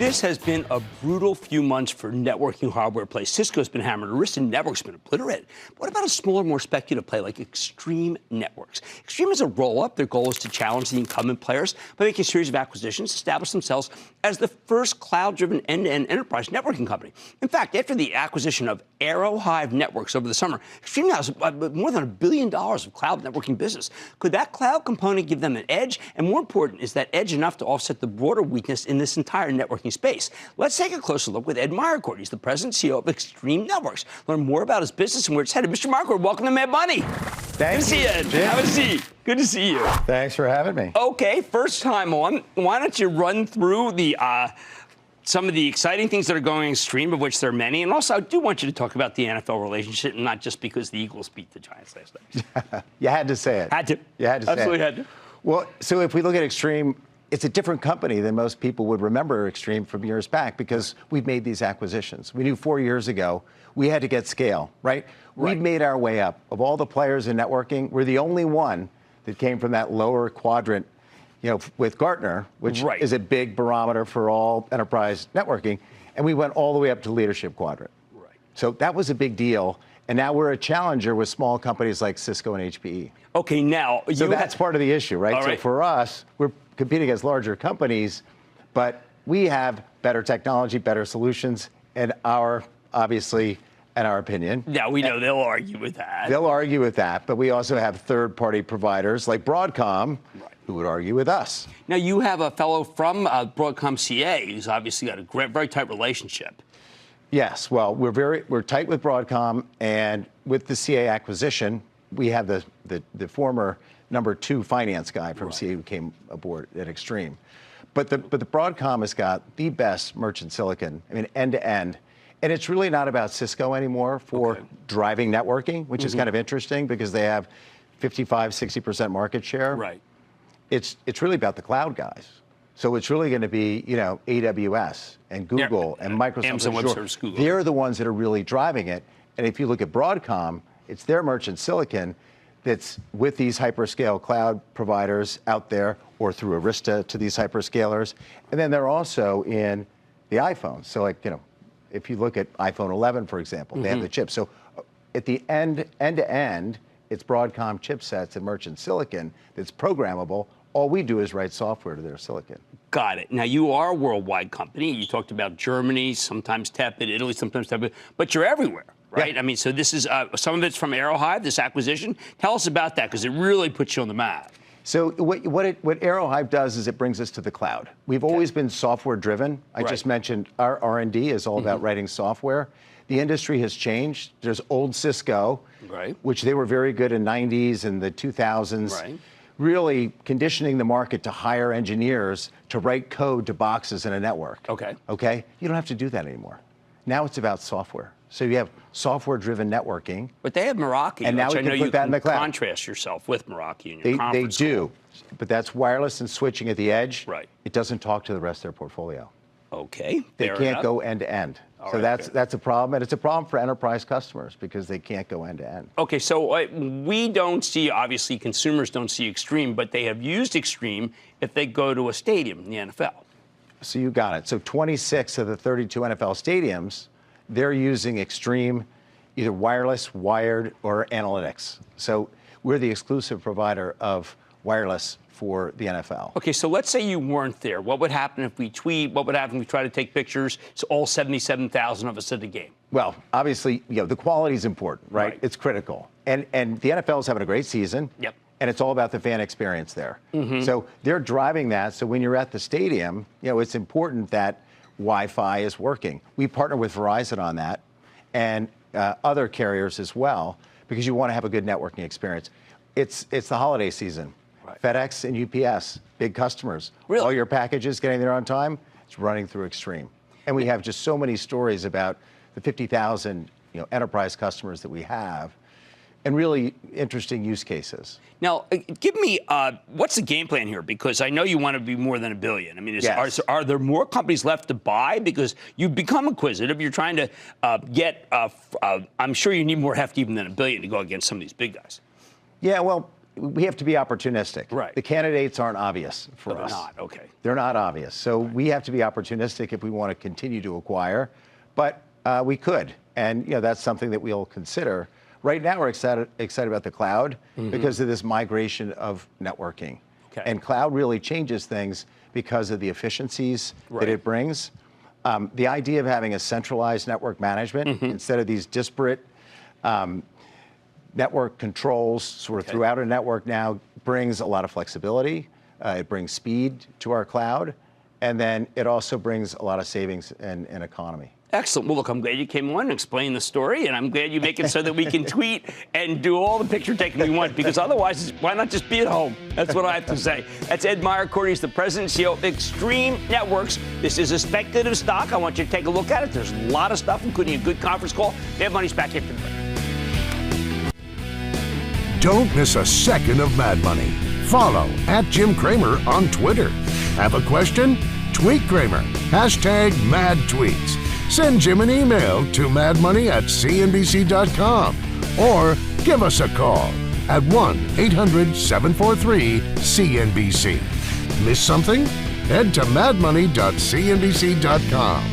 This has been a brutal few months for networking hardware plays. Cisco's been hammered, Arista Networks been obliterated. What about a smaller, more speculative play like Extreme Networks? Extreme is a roll-up. Their goal is to challenge the incumbent players by making a series of acquisitions, establish themselves as the first cloud-driven end-to-end enterprise networking company. In fact, after the acquisition of Aerohive Networks over the summer, Extreme now has more than $1 billion of cloud networking business. Could that cloud component give them an edge? And more important, is that edge enough to offset the broader weakness in this entire networking space? Let's take a closer look with Ed Meyercord. He's the president and CEO of Extreme Networks. Learn more about his business and where it's headed. Mr. Meyercord, welcome to Mad Money. Thank you. Good to see you, Ed. Jim. Have a seat. Good to see you. Thanks for having me. Okay, first time on. Why don't you run through the some of the exciting things that are going Extreme, of which there are many, and also I do want you to talk about the NFL relationship, and not just because the Eagles beat the Giants last night. You had to say it. Had to. You had to Absolutely say it. had to. Well, so if we look at Extreme, it's a different company than most people would remember Extreme from years back because we've made these acquisitions. We knew 4 years ago we had to get scale, right? We've made our way up. Of all the players in networking, we're the only one that came from that lower quadrant, with Gartner, which is a big barometer for all enterprise networking. And we went all the way up to leadership quadrant. Right. So that was a big deal. And now we're a challenger with small companies like Cisco and HPE. Okay, now so that's part of the issue, right? All right. So for us, we're competing against larger companies, but we have better technology, better solutions, and obviously, in our opinion. Yeah, we know they'll argue with that. They'll argue with that, but we also have third-party providers like Broadcom who would argue with us. Now, you have a fellow from Broadcom CA who's obviously got a very tight relationship. Yes, well, we're tight with Broadcom, and with the CA acquisition, we have the former number 2 finance guy from CA who came aboard at Extreme. But the Broadcom has got the best merchant silicon, I mean, end to end. And it's really not about Cisco anymore for driving networking, which is kind of interesting because they have 55, 60% market share. Right. It's really about the cloud guys. So it's really going to be, AWS and Google and Microsoft. Amazon Web Services, Google. They're the ones that are really driving it. And if you look at Broadcom, it's their merchant silicon that's with these hyperscale cloud providers out there or through Arista to these hyperscalers. And then they're also in the iPhone. So if you look at iPhone 11, for example, they have the chips. So at the end to end, it's Broadcom chipsets and merchant silicon that's programmable. All we do is write software to their silicon. Got it. Now, you are a worldwide company. You talked about Germany, sometimes tepid, Italy, sometimes tepid, but you're everywhere, right? Yeah. I mean, so this is some of it's from Aerohive, this acquisition. Tell us about that, because it really puts you on the map. So what Aerohive does is it brings us to the cloud. We've always been software driven. I just mentioned our R&D is all about writing software. The industry has changed. There's old Cisco, which they were very good in the 90s and the 2000s, really conditioning the market to hire engineers to write code to boxes in a network. Okay? You don't have to do that anymore. Now it's about software. So you have software-driven networking. But they have Meraki, and now which we I know can put you that in the cloud. Contrast yourself with Meraki in your conference They do, but that's wireless and switching at the edge. Right. It doesn't talk to the rest of their portfolio. Okay. They can't go end to end. So that's a problem, and it's a problem for enterprise customers because they can't go end to end. Okay, so we don't see, obviously, consumers don't see Extreme, but they have used Extreme if they go to a stadium in the NFL. So you got it. So 26 of the 32 NFL stadiums, they're using Extreme, either wireless, wired, or analytics. So we're the exclusive provider of wireless for the NFL. Okay, so let's say you weren't there. What would happen if we tweet? What would happen if we try to take pictures? It's all 77,000 of us at the game. Well, obviously, the quality is important, right? It's critical. And the NFL is having a great season. Yep. And it's all about the fan experience there. So they're driving that. So when you're at the stadium, it's important that Wi-Fi is working. We partner with Verizon on that and other carriers as well because you want to have a good networking experience. It's the holiday season. FedEx and UPS, big customers. Really? All your packages getting there on time, it's running through Extreme. And we have just so many stories about the 50,000 enterprise customers that we have and really interesting use cases. Now, give me, what's the game plan here? Because I know you want to be more than $1 billion. I mean, are there more companies left to buy? Because you've become acquisitive. You're trying to I'm sure you need more heft even than $1 billion to go against some of these big guys. Yeah, well, we have to be opportunistic. Right. The candidates aren't obvious for us. They're not, okay. They're not obvious. So we have to be opportunistic if we want to continue to acquire, but we could. And that's something that we'll consider. Right now, we're excited about the cloud because of this migration of networking. Okay. And cloud really changes things because of the efficiencies that it brings. The idea of having a centralized network management instead of these disparate network controls sort of throughout a network now brings a lot of flexibility. It brings speed to our cloud. And then it also brings a lot of savings and economy. Excellent. Well, look, I'm glad you came on and explained the story, and I'm glad you make it so that we can tweet and do all the picture taking we want, because otherwise, why not just be at home? That's what I have to say. That's Ed Meyercord. He's the president and CEO of Extreme Networks. This is a speculative stock. I want you to take a look at it. There's a lot of stuff, including a good conference call. Mad Money's back after the break. Don't miss a second of Mad Money. Follow @Jim Cramer on Twitter. Have a question? Tweet Cramer. #MadTweets. Send Jim an email to madmoney@cnbc.com or give us a call at 1-800-743-CNBC. Miss something? Head to madmoney.cnbc.com.